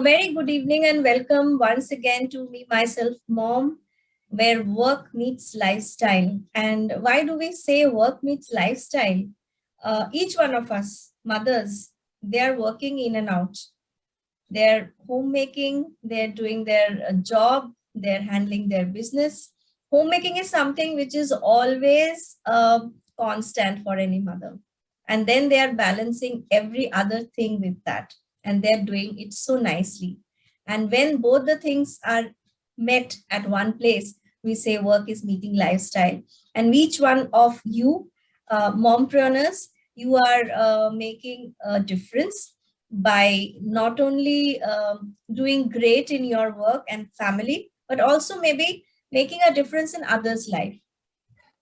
Very good evening and welcome once again to Me, Myself, Mom, where work meets lifestyle. And why do we say work meets lifestyle? Each one of us, mothers, they are working in and out. They're homemaking, they're doing their job, they're handling their business. Homemaking is something which is always constant for any mother. And then they are balancing every other thing with that. And they're doing it so nicely. And when both the things are met at one place, we say work is meeting lifestyle. And each one of you, mompreneurs, you are making a difference by not only doing great in your work and family, but also maybe making a difference in others' life.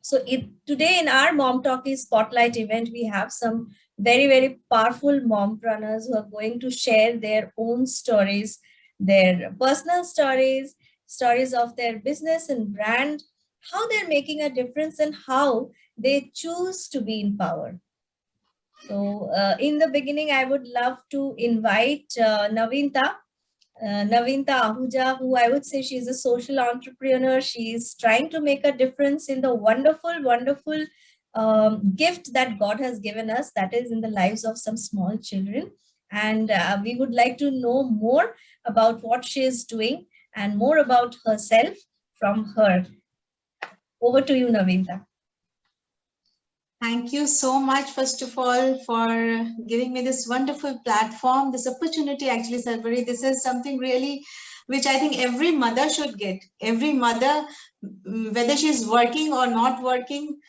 So today in our Momtalkies Spotlight event, we have some very, very powerful mompreneurs who are going to share their own stories, their personal stories, stories of their business and brand, how they're making a difference and how they choose to be in power. So in the beginning, I would love to invite Navinta Ahuja, who I would say she's a social entrepreneur. She's trying to make a difference in the wonderful, wonderful gift that God has given us, that is in the lives of some small children. And we would like to know more about what she is doing and more about herself from her. Over to you, Navinta. Thank you so much, first of all, for giving me this wonderful platform, this opportunity. Actually, Sarvari, this is something really which I think every mother should get. Every mother, whether she's working or not working,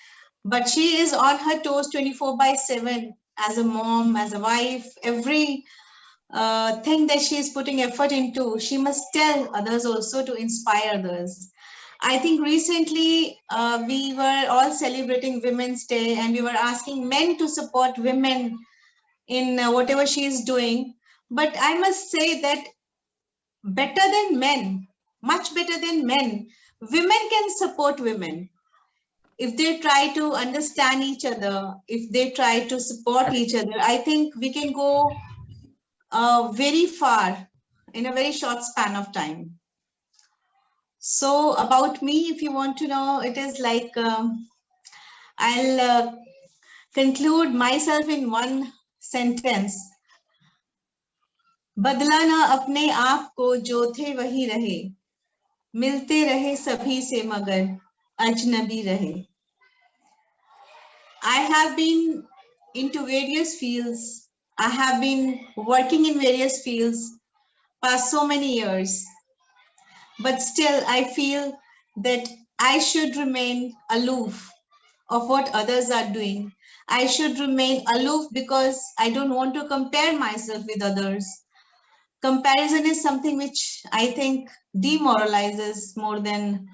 but she is on her toes 24/7 as a mom, as a wife. Every thing that she is putting effort into, she must tell others also to inspire others. I think recently we were all celebrating Women's Day and we were asking men to support women in whatever she is doing. But I must say that better than men, much better than men, women can support women. If they try to understand each other, if they try to support each other, I think we can go very far in a very short span of time. So about me, if you want to know, it is like I'll conclude myself in one sentence. बदला ना अपने आप को जो थे वही रहे, मिलते रहे सभी से मगर अजनबी रहे. I have been into various fields. I have been working in various fields past so many years. But still, I feel that I should remain aloof of what others are doing. I should remain aloof because I don't want to compare myself with others. Comparison is something which I think demoralizes more than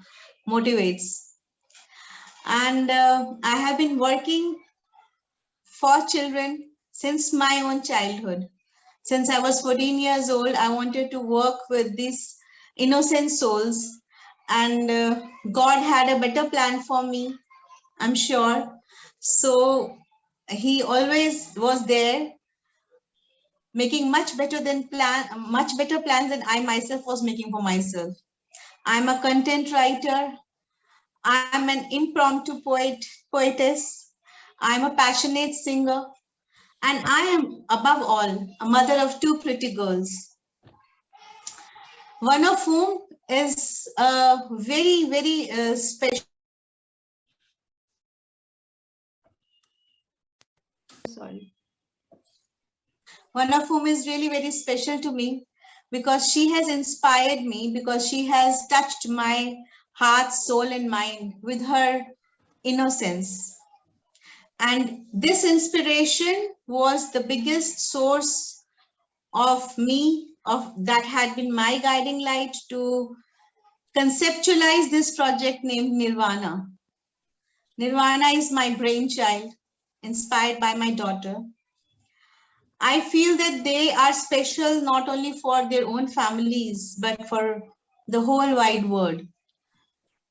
motivates. And I have been working for children since my own childhood. Since I was 14 years old, I wanted to work with these innocent souls, and God had a better plan for me, I'm sure. So he always was there, making much better plans than I myself was making for myself. I'm a content writer. I'm an impromptu poetess. I'm a passionate singer, and I am above all a mother of two pretty girls, one of whom is very, very special. Sorry. One of whom is really very special to me because she has inspired me, because she has touched my heart, soul, and mind with her innocence. And this inspiration was the biggest source of me, that had been my guiding light to conceptualize this project named Nirvana. Nirvana is my brainchild, inspired by my daughter. I feel that they are special not only for their own families, but for the whole wide world.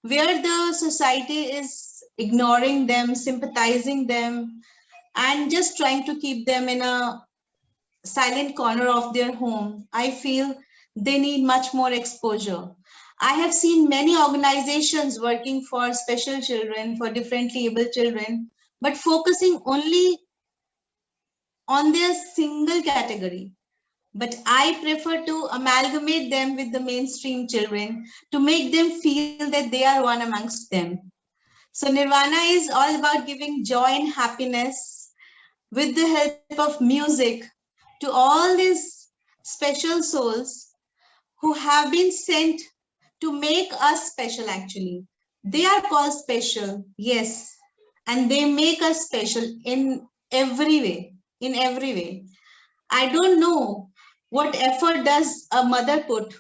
Where the society is ignoring them, sympathizing them, and just trying to keep them in a silent corner of their home, I feel they need much more exposure. I have seen many organizations working for special children, for differently able children, but focusing only on their single category. But I prefer to amalgamate them with the mainstream children to make them feel that they are one amongst them. So Nirvana is all about giving joy and happiness with the help of music to all these special souls who have been sent to make us special actually. They are called special, yes, and they make us special in every way, in every way. I don't know what effort does a mother put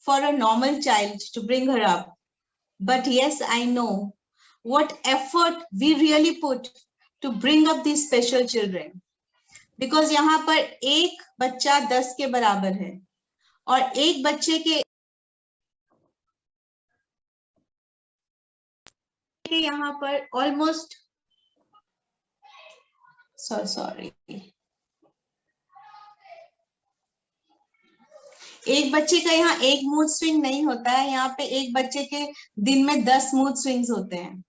for a normal child to bring her up. But yes, I know what effort we really put to bring up these special children. Because यहाँ पर एक बच्चा 10 के बराबर है और एक बच्चे के यहाँ पर almost sorry एक बच्चे का यहाँ एक मूड स्विंग नहीं होता है, यहाँ पे एक बच्चे के दिन में 10 मूड स्विंग्स होते हैं.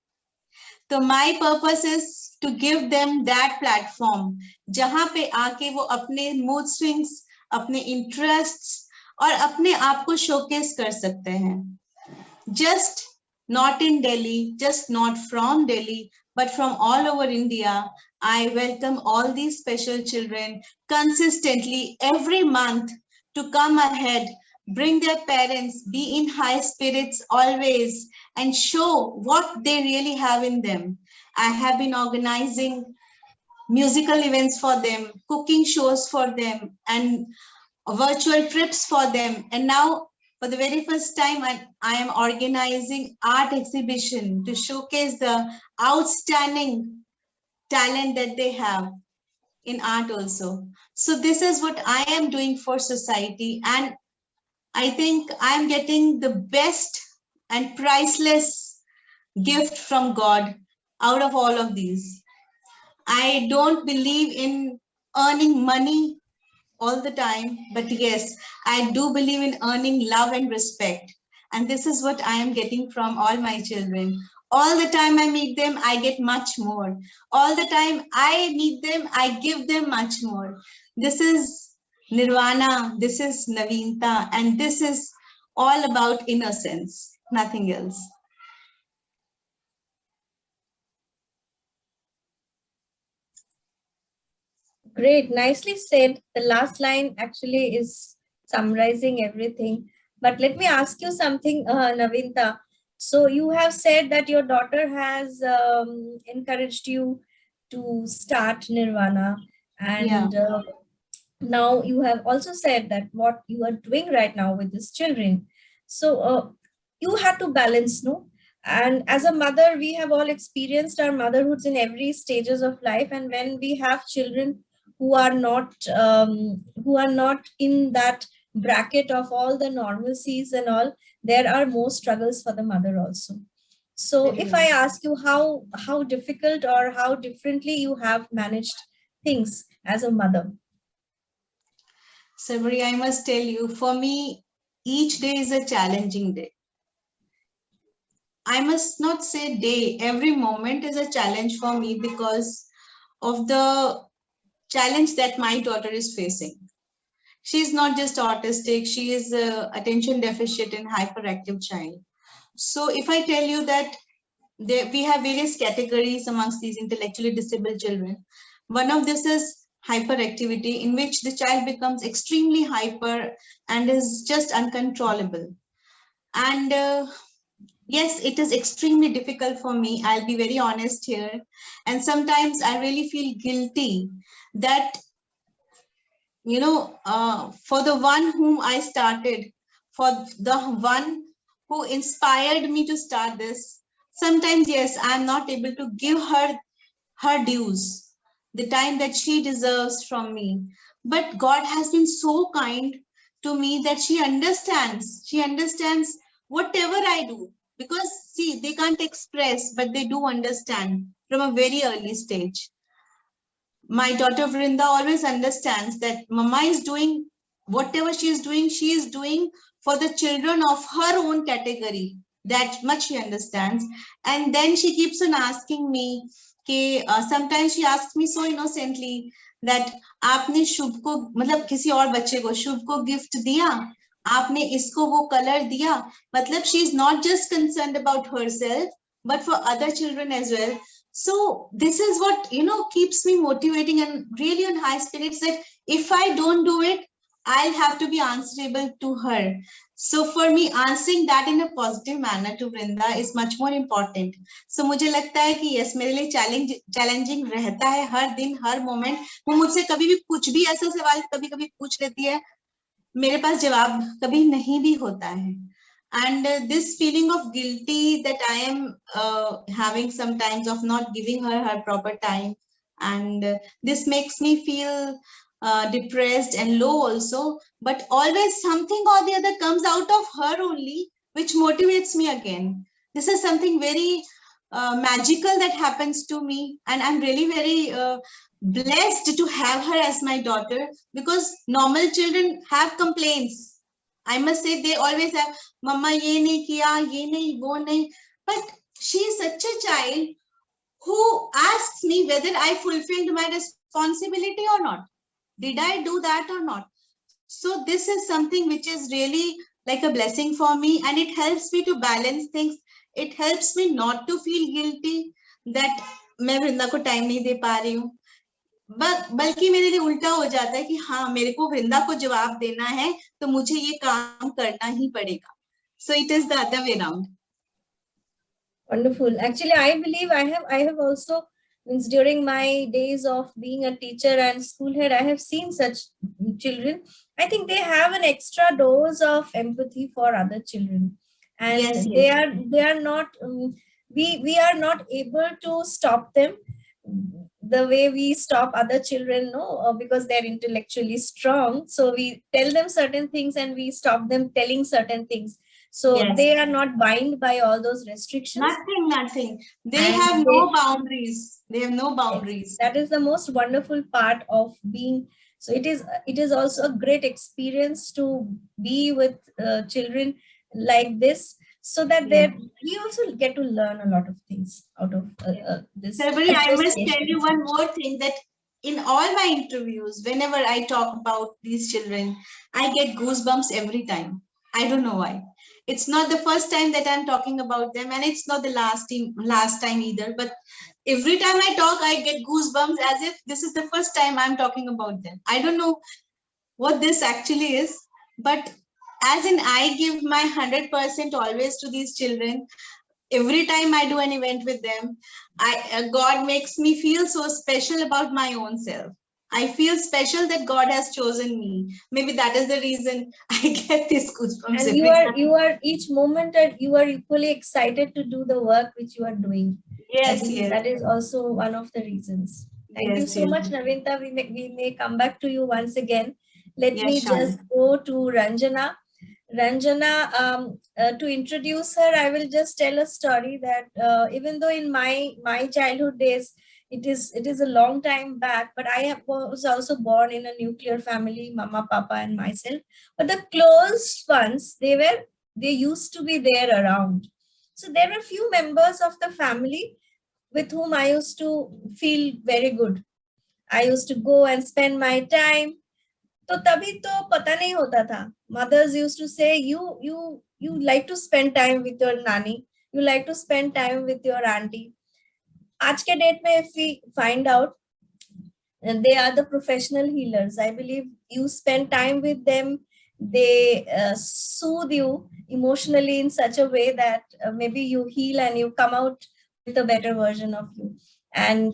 तो my purpose is to give them that platform जहां पे आके वो अपने mood swings, अपने interests और अपने आप को showcase कर सकते हैं. Just not in Delhi, just not from Delhi, but from all over India. I welcome all these special children consistently every month to come ahead, bring their parents, be in high spirits always, and show what they really have in them. I have been organizing musical events for them, cooking shows for them, and virtual trips for them. And now, for the very first time, I am organizing art exhibition to showcase the outstanding talent that they have in art also. So this is what I am doing for society, and I think I am getting the best and priceless gift from God out of all of these. I don't believe in earning money all the time, but yes, I do believe in earning love and respect. And this is what I am getting from all my children. All the time I meet them, I get much more. All the time I meet them, I give them much more. This is Nirvana, this is Naveenta, and this is all about innocence, nothing else. Great, nicely said. The last line actually is summarizing everything. But let me ask you something, Navinta. So you have said that your daughter has encouraged you to start Nirvana, and now you have also said that what you are doing right now with these children. So you had to balance, no? And as a mother, we have all experienced our motherhoods in every stages of life, and when we have children who are not in that bracket of all the normalcies and all, there are more struggles for the mother also. So Very if well. I ask you how difficult or how differently you have managed things as a mother. Sabri, I must tell you, for me, each day is a challenging day. I must not say day, every moment is a challenge for me because of the challenge that my daughter is facing. She is not just autistic, she is attention deficit and hyperactive child. So if I tell you that we have various categories amongst these intellectually disabled children, one of this is hyperactivity, in which the child becomes extremely hyper and is just uncontrollable. And yes, it is extremely difficult for me. I'll be very honest here. And sometimes I really feel guilty that, for the one whom I started, for the one who inspired me to start this, sometimes, yes, I'm not able to give her dues, the time that she deserves from me. But God has been so kind to me that she understands whatever I do. Because see, they can't express, but they do understand from a very early stage. My daughter Vrinda always understands that Mama is doing whatever she is doing for the children of her own category. That much she understands. And then she keeps on asking me, sometimes she asks me so innocently that आपने शुभ को मतलब किसी और बच्चे को शुभ को gift दिया, आपने इसको वो कलर दिया, मतलब she is not just concerned about herself but for other children as well. So this is what keeps me motivating and really on high spirits, that if I don't do it, I'll have to be answerable to her. So for me, answering that in a positive manner to Vrinda is much more important. So मुझे लगता है कि yes, मेरे लिए challenging रहता है हर दिन हर moment. वो मुझसे कभी भी कुछ भी ऐसा सवाल कभी कभी पूछ लेती है, मेरे पास जवाब कभी नहीं भी होता है. And this feeling of guilty that I am having sometimes of not giving her proper time, and this makes me feel depressed and low also, but always something or the other comes out of her only, which motivates me again. This is something very magical that happens to me, and I'm really very blessed to have her as my daughter, because normal children have complaints. I must say they always have, Mama ye nahi kiya, ye nahi, wo nahi. But she is such a child who asks me whether I fulfilled my responsibility or not. Did I do that or not? So this is something which is really like a blessing for me, and it helps me to balance things. It helps me not to feel guilty that मैं वृंदा को time नहीं दे पा रही हूँ, बल्कि मेरे लिए उल्टा हो जाता है कि हाँ मेरे को वृंदा को जवाब देना है तो मुझे ये काम करना ही पड़ेगा. So it is the other way around. Wonderful. Actually, I believe I have also, means during my days of being a teacher and school head, I have seen such children. I think they have an extra dose of empathy for other children, and Yes, they yes. are not we are not able to stop them the way we stop other children, no, because they're intellectually strong. So we tell them certain things and we stop them telling certain things. So Yes. they are not bound by all those restrictions. Nothing. They have no boundaries. They have no boundaries. Yes, that is the most wonderful part of being. So it is also a great experience to be with children like this, so that we also get to learn a lot of things out of this Sarvari, I must tell association. you one more thing, that in all my interviews, whenever I talk about these children, I get goosebumps every time. I don't know why. It's not the first time that I'm talking about them, and it's not the last time either. But every time I talk, I get goosebumps as if this is the first time I'm talking about them. I don't know what this actually is, but as in I give my 100% always to these children. Every time I do an event with them, God makes me feel so special about my own self. I feel special that God has chosen me. Maybe that is the reason I get these goosebumps. And you are each moment that you are equally excited to do the work which you are doing. Yes, yes. That is also one of the reasons. Thank you so much, Navinta. We may come back to you once again. Let me just go to Ranjana. Ranjana, to introduce her, I will just tell a story that even though in my childhood days, it is a long time back, but I was also born in a nuclear family, mama, papa, and myself. But the close ones, they used to be there around. So there were few members of the family with whom I used to feel very good. I used to go and spend my time. तो तभी तो पता नहीं होता था. Mothers used to say, you like to spend time with your nanny, you like to spend time with your auntie. आज के date में if we find out, and they are the professional healers, I believe you spend time with them, they soothe you emotionally in such a way that maybe you heal and you come out with a better version of you. And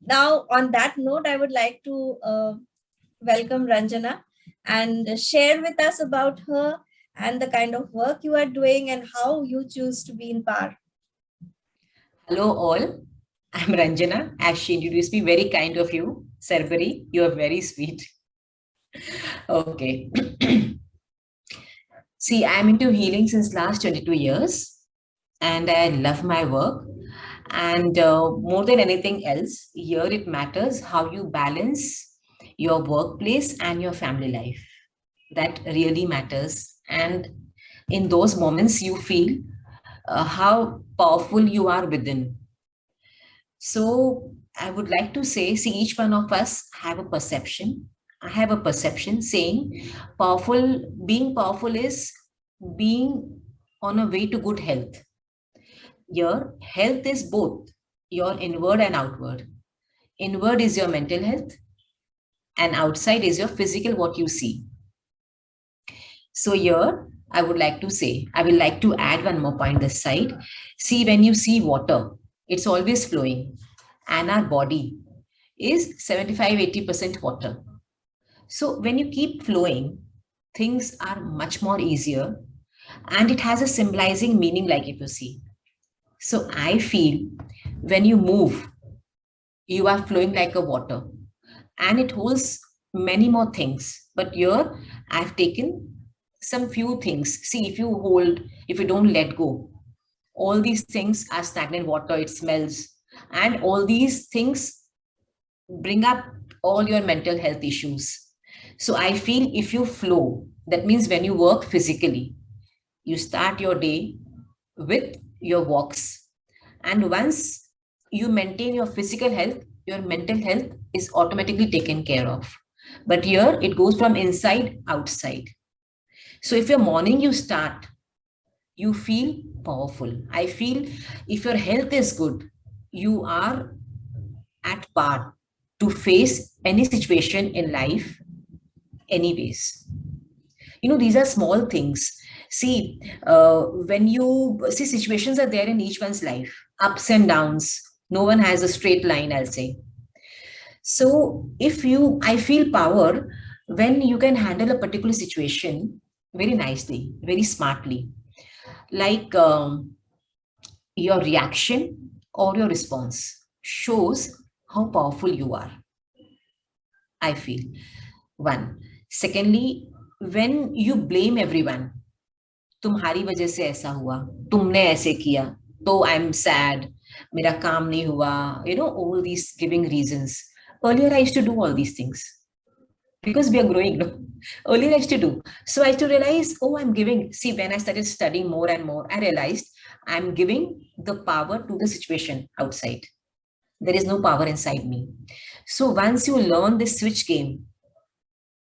now on that note, I would like to welcome Ranjana and share with us about her and the kind of work you are doing and how you choose to be in power. Hello all, I'm Ranjana. As she introduced me, very kind of you. Sarvari, you are very sweet. Okay. See, I'm into healing since last 22 years and I love my work. And more than anything else, here it matters how you balance your workplace and your family life. that really matters. And in those moments, you feel how powerful you are within. So I would like to say, see, each one of us have a perception. I have a perception saying being powerful is being on a way to good health. Your health is both your inward and outward. Inward is your mental health, and outside is your physical, what you see. So here, I would like to say, I will like to add one more point this side. See, when you see water, it's always flowing, and our body is 75-80% water. So when you keep flowing, things are much more easier, and it has a symbolizing meaning, like if you see. So I feel when you move, you are flowing like a water, and it holds many more things. But here I've taken some few things. See, if you hold, if you don't let go, all these things are stagnant water, it smells, and all these things bring up all your mental health issues. So I feel if you flow, that means when you work physically, you start your day with your walks. And once you maintain your physical health, your mental health is automatically taken care of. But here it goes from inside outside. So if your morning you start, you feel powerful. I feel if your health is good, you are at par to face any situation in life, anyways. These are small things. See, when you see, situations are there in each one's life, ups and downs. No one has a straight line, I'll say. So I feel power when you can handle a particular situation very nicely, very smartly, like your reaction or your response shows how powerful you are, I feel. One. Secondly, when you blame everyone, तुम्हारी वजह से ऐसा हुआ, तुमने ऐसे किया, तो I am sad, मेरा काम नहीं हुआ, all these giving reasons. Earlier I used to do all these things because we are growing, no? Earlier I used to do. So I used to realize, oh, I'm giving. See, when I started studying more and more, I realized I'm giving the power to the situation outside. There is no power inside me. So once you learn this switch game,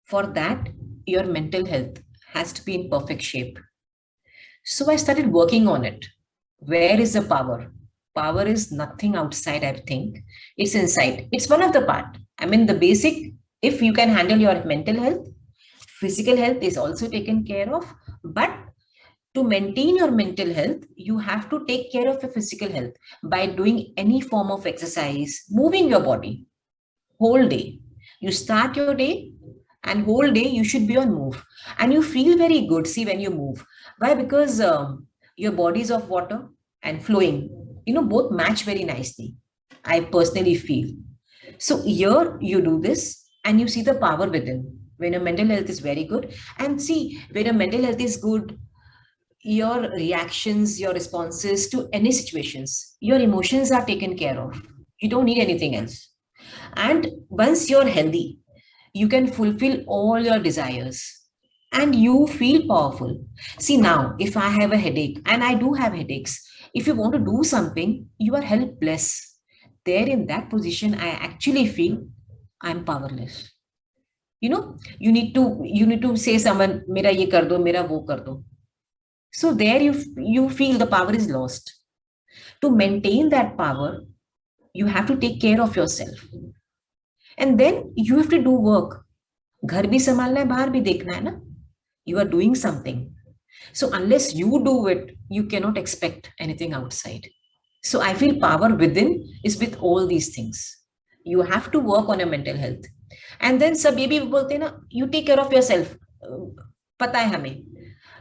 for that, your mental health has to be in perfect shape. So I started working on it. Where is the power? Power is nothing outside, I think. It's inside. It's one of the part. I mean, the basic, if you can handle your mental health, physical health is also taken care of. But to maintain your mental health, you have to take care of your physical health by doing any form of exercise, moving your body whole day. You start your day, and whole day you should be on move, and you feel very good. See, when you move, why? Because your body is of water and flowing, both match very nicely, I personally feel. So here you do this, and you see the power within when your mental health is very good. And see, when your mental health is good, your reactions, your responses to any situations, your emotions are taken care of. You don't need anything else. And once you're healthy, you can fulfill all your desires and you feel powerful. See, now, if I have a headache, and I do have headaches, if you want to do something, you are helpless. There in that position, I actually feel I'm powerless. You need to say someone, mera ye kar do, mera wo kar do. So there you feel the power is lost. To maintain that power, you have to take care of yourself. And then you have to do work. घर भी संभालना है, बाहर भी देखना है ना. You are doing something. So unless you do it, you cannot expect anything outside. So I feel power within is with all these things. You have to work on your mental health. And then सब ये भी बोलते हैं ना, you take care of yourself. पता है हमें.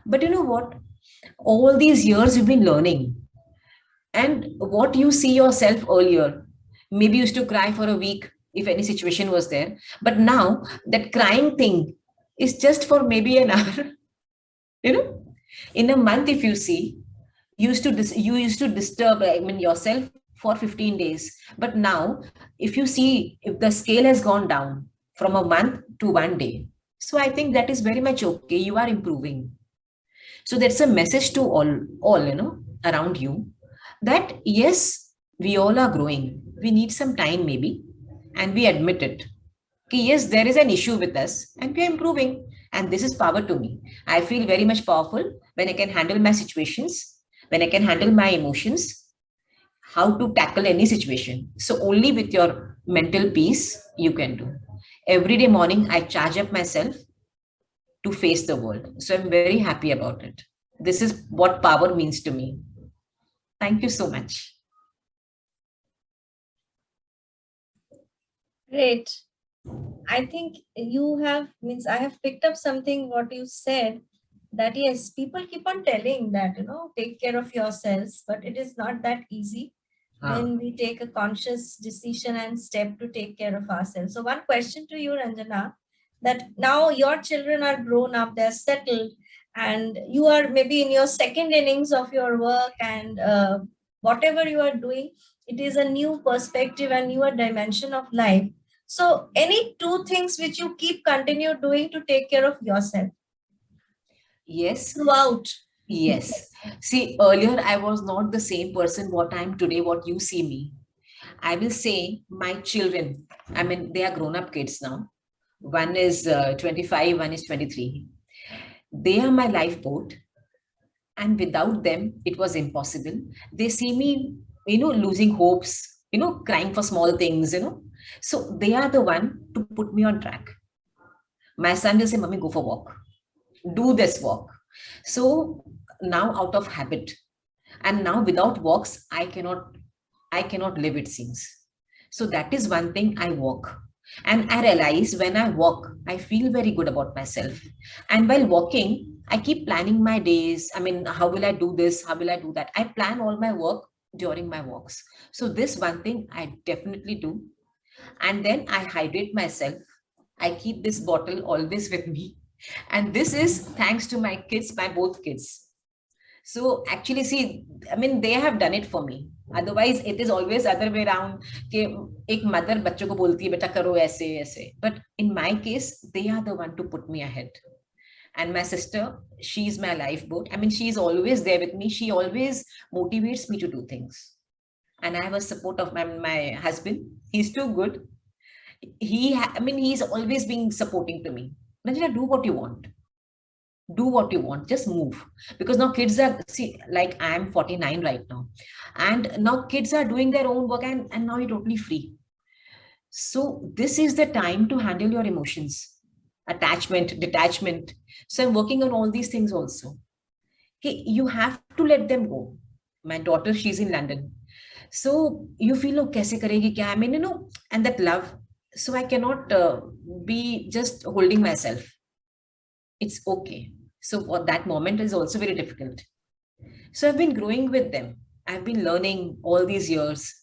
But you know what? All these years you've been learning. And what you see yourself earlier, maybe you used to cry for a week if any situation was there. But now that crying thing is just for maybe an hour. In a month, if you see, you used to disturb, yourself for 15 days. But now, if you see, if the scale has gone down from a month to 1 day, So I think that is very much okay. You are improving. So that's a message to all around you, that yes, we all are growing. We need some time maybe, and we admit it. Okay, yes, there is an issue with us, and we are improving. And this is power to me. I feel very much powerful when I can handle my situations, when I can handle my emotions, how to tackle any situation. So only with your mental peace you can do. Every day morning, I charge up myself to face the world. So I'm very happy about it. This is what power means to me. Thank you so much. Great. I think I have picked up something what you said, that yes, people keep on telling that, take care of yourselves, but it is not that easy when we take a conscious decision and step to take care of ourselves. So one question to you, Ranjana, that now your children are grown up, they're settled, and you are maybe in your second innings of your work, and whatever you are doing, it is a new perspective and newer dimension of life. So any two things which you keep continue doing to take care of yourself Yes. throughout? Yes. See, earlier I was not the same person what I am today, what you see me. I will say my children, I mean, they are grown up kids now. One is 25, one is 23. They are my lifeboat. And without them, it was impossible. They see me, losing hopes, crying for small things. So they are the one to put me on track. My son will say, Mommy, go for a walk. Do this walk. So now out of habit, and now without walks, I cannot live, it seems. So that is one thing. I walk. And I realize when I walk, I feel very good about myself. And while walking, I keep planning my days. I mean, how will I do this? How will I do that? I plan all my work during my walks. So this one thing I definitely do. And then I hydrate myself. I keep this bottle always with me. And this is thanks to my kids, my both kids. So actually, see, I mean, they have done it for me. Otherwise, it is always other way around. कि एक mother बच्चों को बोलती है बेटा करो ऐसे ऐसे. But in my case, they are the one to put me ahead. And my sister, she's my lifeboat. I mean, she's always there with me. She always motivates me to do things. And I have a support of my husband. He's too good. He's always been supporting to me. Ranjana, do what you want. Do what you want, just move. Because now kids are, see, like I'm 49 right now, and now kids are doing their own work, and now you're totally free. So this is the time to handle your emotions, attachment, detachment. So I'm working on all these things also. Okay, you have to let them go. My daughter, she's in London. So you feel, oh, kaise karegi kya? I mean, and that love. So I cannot be just holding myself. It's okay. So what that moment is also very difficult. So I've been growing with them. I've been learning all these years.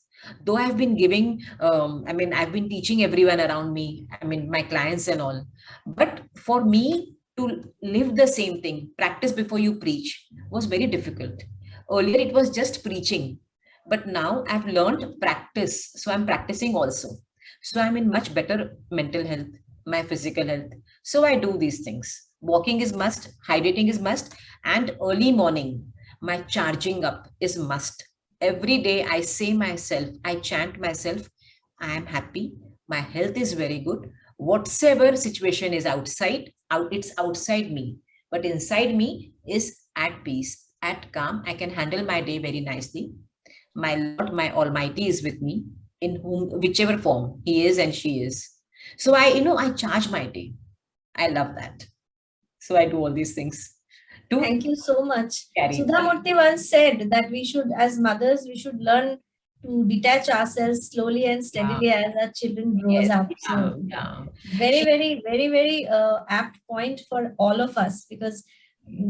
Though I've been giving, I've been teaching everyone around me, my clients and all. But for me to live the same thing, practice before you preach, was very difficult. Earlier, it was just preaching. But now I've learned practice. So I'm practicing also. So I'm in much better mental health, my physical health. So I do these things. Walking is must, hydrating is must, and early morning, my charging up is must. Every day I say myself, I chant myself, I am happy, my health is very good. Whatsoever situation is it's outside me. But inside me is at peace, at calm. I can handle my day very nicely. My Lord, my Almighty is with me in whichever form he is and she is. So I charge my day. I love that. So I do all these things. Thank you so much. Carry. Sudha Murthy once said that we should, as mothers, we should learn to detach ourselves slowly and steadily as our children grows up. So very, very, very, very apt point for all of us, because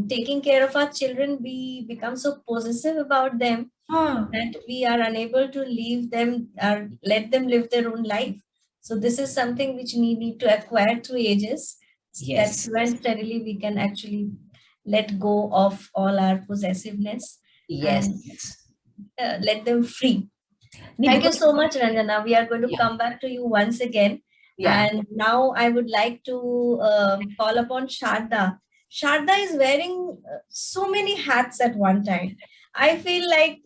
taking care of our children, we become so possessive about them that we are unable to leave them or let them live their own life. So this is something which we need to acquire through ages. Yes. That when steadily we can actually let go of all our possessiveness. Yes. And let them free. Thank you so much, Ranjana. We are going to come back to you once again. Yeah. And now I would like to call upon Sharda. Sharda is wearing so many hats at one time. I feel like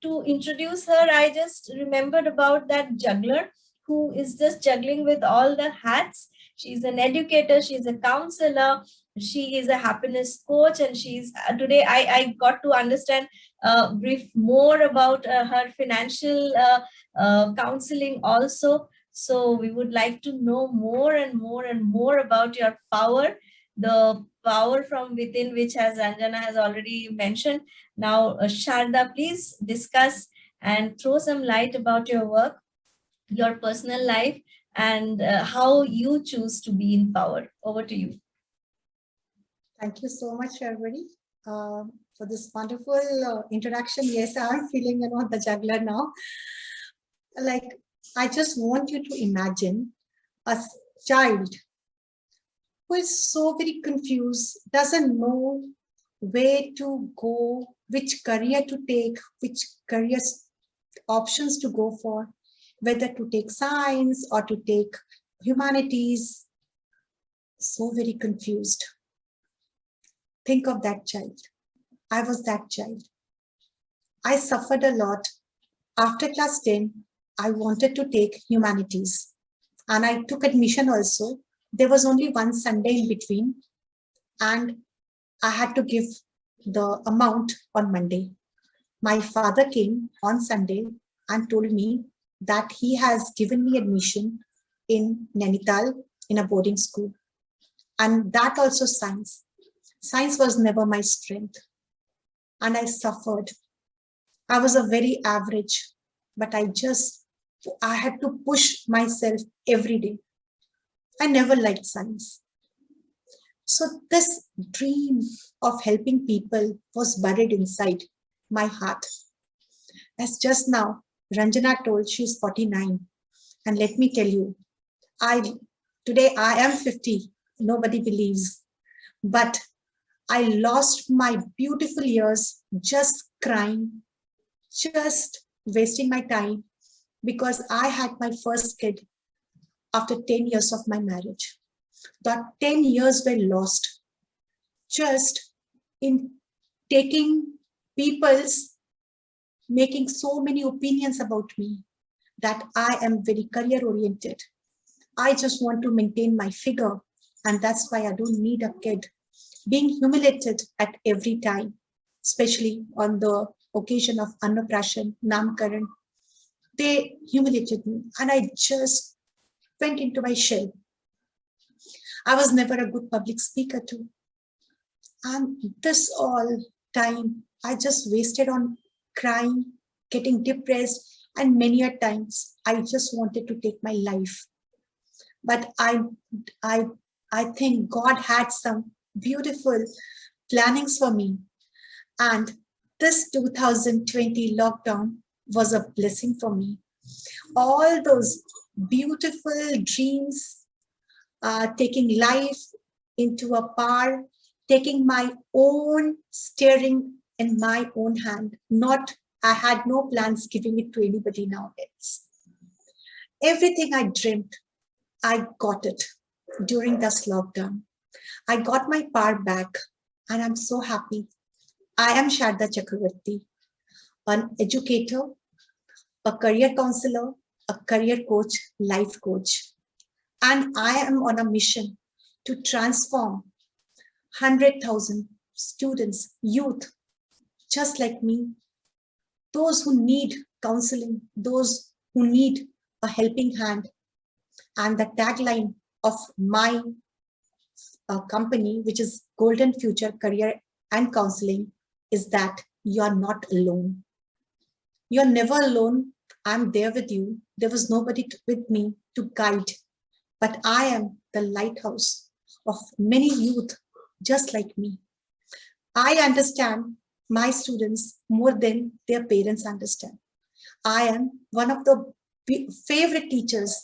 to introduce her, I just remembered about that juggler who is just juggling with all the hats. She's an educator, she's a counselor, she is a happiness coach, and she's today I got to understand brief more about her financial counseling also. So we would like to know more and more and more about your power, the power from within, which as Anjana has already mentioned. Now, Sharda, please discuss and throw some light about your work, your personal life, and how you choose to be in power. Over to you. Thank you so much, everybody, for this wonderful introduction. Yes, I'm feeling, the juggler now. Like, I just want you to imagine a child who is so very confused, doesn't know where to go, which career to take, which career options to go for, whether to take science or to take humanities. So very confused. Think of that child. I was that child. I suffered a lot. After class 10, I wanted to take humanities and I took admission also. There was only one Sunday in between and I had to give the amount on Monday. My father came on Sunday and told me that he has given me admission in Nainital in a boarding school. And that also science. Science was never my strength. And I suffered. I was a very average, but I had to push myself every day. I never liked science. So this dream of helping people was buried inside my heart. As just now, Ranjana told she's 49. And let me tell you, today I am 50. Nobody believes. But I lost my beautiful years just crying, just wasting my time because I had my first kid after 10 years of my marriage. That 10 years were lost just in taking people's, making so many opinions about me that I am very career oriented. I just want to maintain my figure and that's why I don't need a kid. Being humiliated at every time, especially on the occasion of Annaprashan, Namkaran, they humiliated me and I just went into my shell. I was never a good public speaker too. And this all time I just wasted on crying, getting depressed, and many a times I just wanted to take my life. But I think God had some beautiful plannings for me. And this 2020 lockdown was a blessing for me. All those beautiful dreams, taking life into a par, taking my own steering in my own hand. I had no plans giving it to anybody nowadays. Everything I dreamt, I got it during this lockdown. I got my power back and I'm so happy. I am Sharda Chakravarti, an educator, a career counselor, a career coach, life coach. And I am on a mission to transform 100,000 students, youth, just like me, those who need counseling, those who need a helping hand. And the tagline of my company, which is Golden Future Career and Counseling, is that you are not alone. You're never alone. I'm there with you. There was nobody with me to guide, but I am the lighthouse of many youth just like me. I understand my students more than their parents understand. I am one of the favorite teachers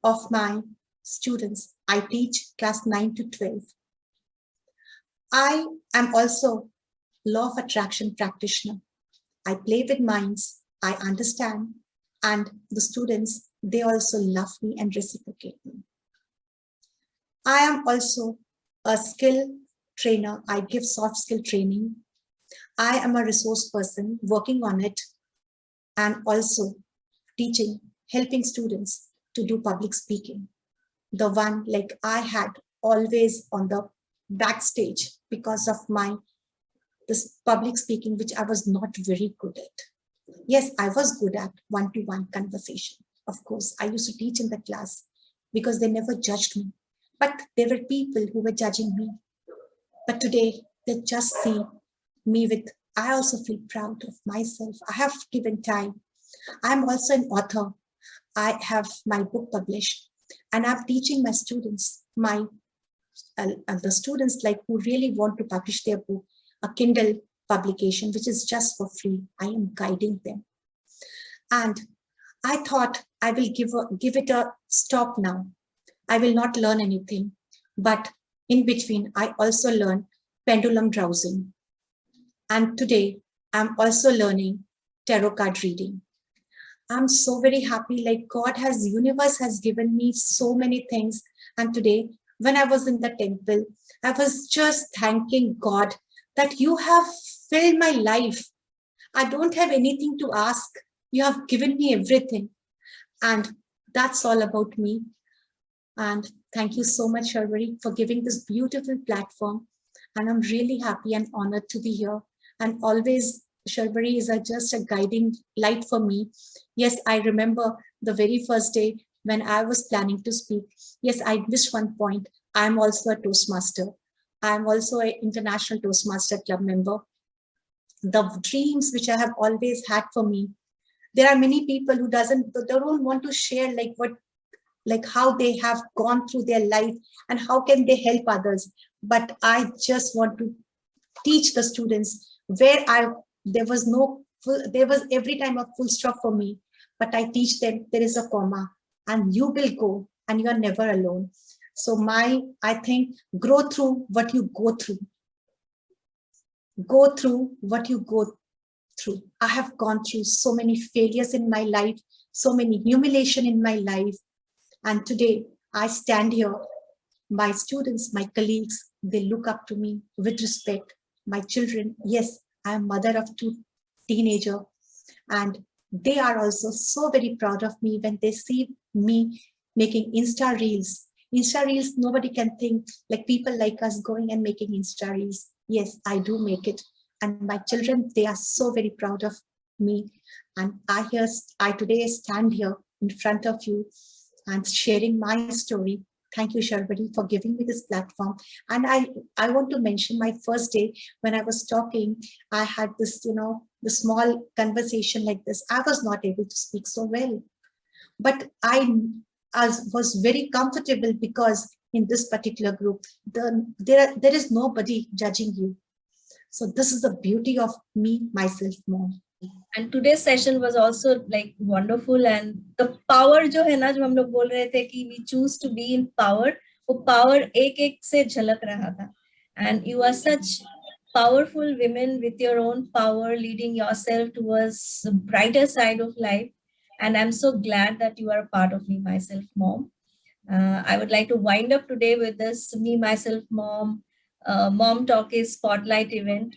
of my students. I teach class 9 to 12. I am also law of attraction practitioner. I play with minds. I understand And the students, they also love me and reciprocate me. I am also a skill trainer. I give soft skill training. I am a resource person working on it, and also teaching, helping students to do public speaking. The one like I had always on the backstage because of this public speaking, which I was not very good at. Yes, I was good at one-to-one conversation. Of course, I used to teach in the class because they never judged me. But there were people who were judging me. But today, they just see me with, I also feel proud of myself. I have given time. I'm also an author. I have my book published, and I'm teaching my students, the students like who really want to publish their book, a Kindle publication, which is just for free. I am guiding them. And I thought I will give it a stop now. I will not learn anything. But in between, I also learned pendulum dowsing. And today, I'm also learning tarot card reading. I'm so very happy, like universe has given me so many things. And today, when I was in the temple, I was just thanking God that you have filled my life. I don't have anything to ask. You have given me everything. And that's all about me. And thank you so much, Sharvari, for giving this beautiful platform. And I'm really happy and honored to be here. And always, Sharvari is just a guiding light for me. Yes, I remember the very first day when I was planning to speak. Yes, I missed one point. I'm also a Toastmaster. I'm also an International Toastmaster Club member. The dreams which I have always had for me, there are many people who don't want to share how they have gone through their life and how can they help others. But I just want to teach the students where there was every time a full stop for me, but I teach them there is a comma and you will go and you are never alone. So I think grow through what you go through. Go through what you go through. I have gone through so many failures in my life, so many humiliation in my life. And today I stand here, my students, my colleagues, they look up to me with respect. My children, yes, I am mother of 2 teenagers, and they are also so very proud of me when they see me making Insta Reels. Insta Reels, nobody can think like people like us going and making Insta Reels. Yes, I do make it. And my children, they are so very proud of me. And I today stand here in front of you and sharing my story. Thank you, Sharvari, for giving me this platform. And I want to mention my first day when I was talking, I had this, the small conversation like this. I was not able to speak so well, but I was very comfortable because in this particular group, there is nobody judging you. So this is the beauty of me, myself, mom. And today's session was also like wonderful, and the power जो है ना, जो हम लोग बोल रहे थे कि we choose to be in power, वो power एक एक से झलक रहा था. And you are such powerful women with your own power, leading yourself towards the brighter side of life. And I'm so glad that you are a part of Me, Myself, Mom. I would like to wind up today with this Me, Myself, Mom, Momtalkies spotlight event.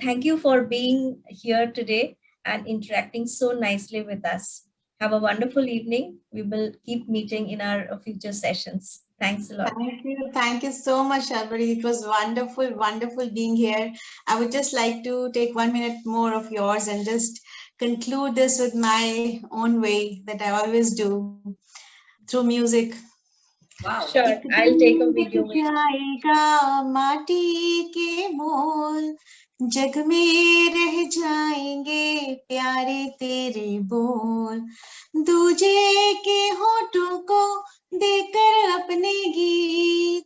Thank you for being here today and interacting so nicely with us. Have a wonderful evening. We will keep meeting in our future sessions. Thanks a lot. Thank you. Thank you so much, Sharvari. It was wonderful, wonderful being here. I would just like to take 1 minute more of yours and just conclude this with my own way that I always do, through music. Wow. Sure, I'll take a video. जाएगा माटी के मोल, जग में रह जाएंगे प्यारे तेरे बोल, दूजे के होठों को देकर अपने गीत,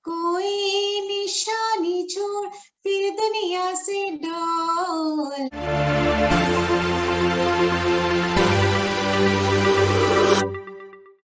कोई निशानी छोड़ फिर दुनिया से डोल.